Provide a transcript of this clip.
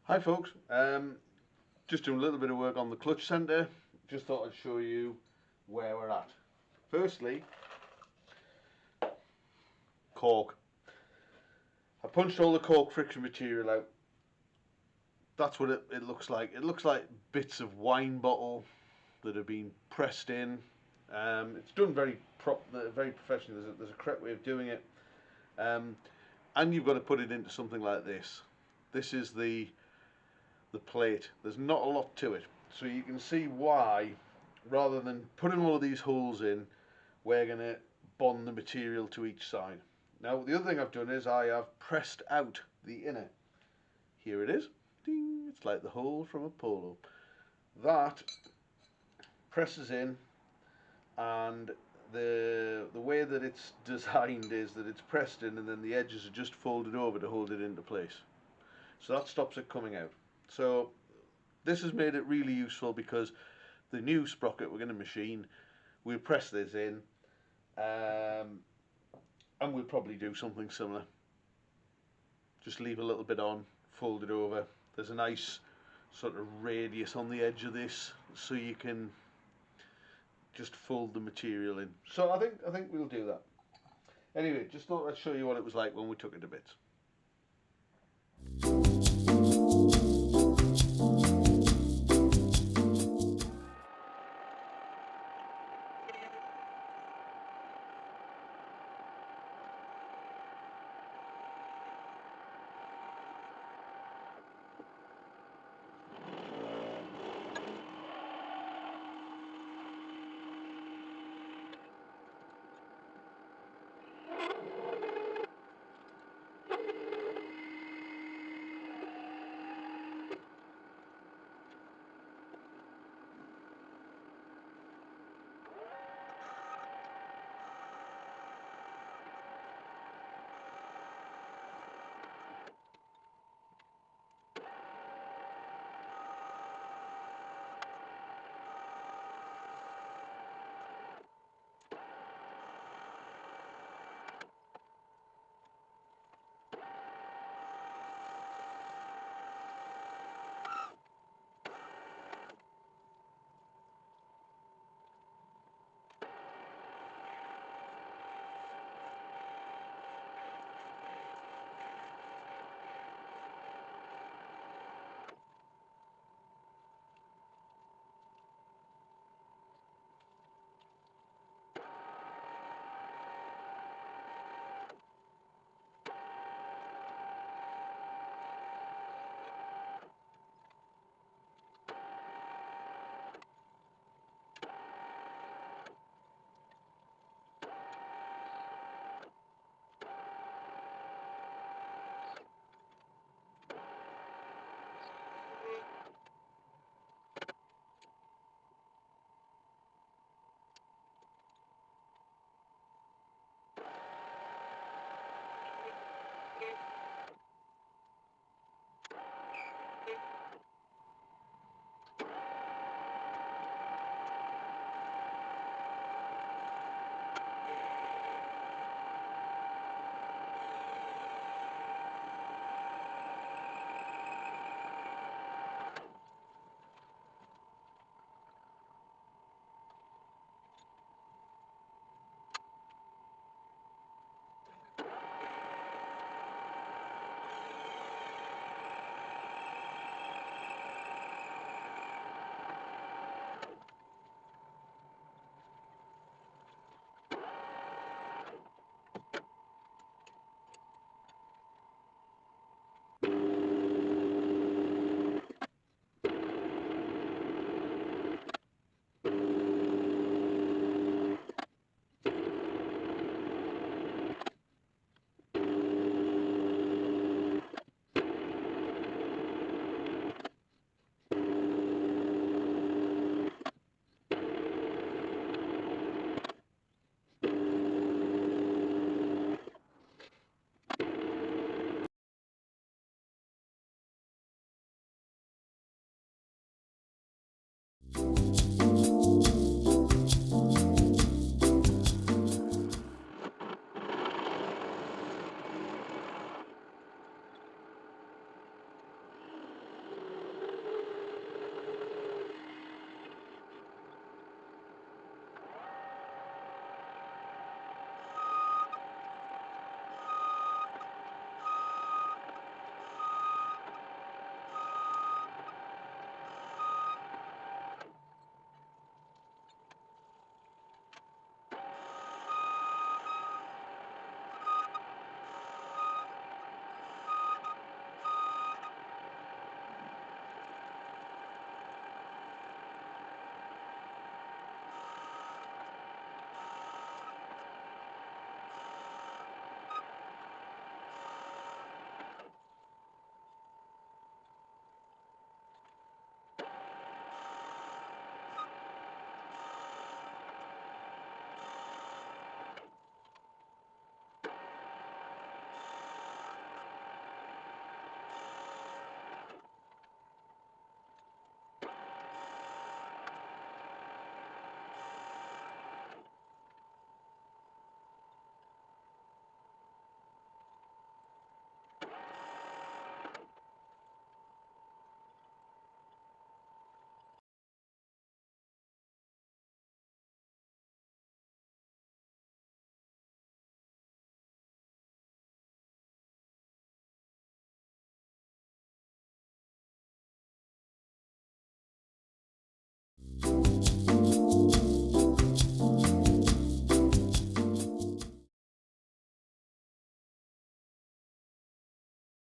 Hi folks, just doing a little bit of work on the clutch centre. Just thought I'd show you where we're at. Firstly, cork. I punched all the cork friction material out. That's what it looks like. It looks like bits of wine bottle that have been pressed in. It's done very professionally. There's a correct way of doing it, and you've got to put it into something like this. This is the plate. There's not a lot to it, so you can see why, rather than putting all of these holes in, we're going to bond the material to each side. Now the other thing I've done is I have pressed out the inner. Here it is. Ding! It's like the hole from a polo. That presses in, and the way that it's designed is that it's pressed in and then the edges are just folded over to hold it into place. So that stops it coming out. So this has made it really useful because the new sprocket we're going to machine, we'll press this in, and we'll probably do something similar. Just leave a little bit on, fold it over. There's a nice sort of radius on the edge of this, so you can just fold the material in. So I think we'll do that. Anyway, just thought I'd show you what it was like when we took it to bits.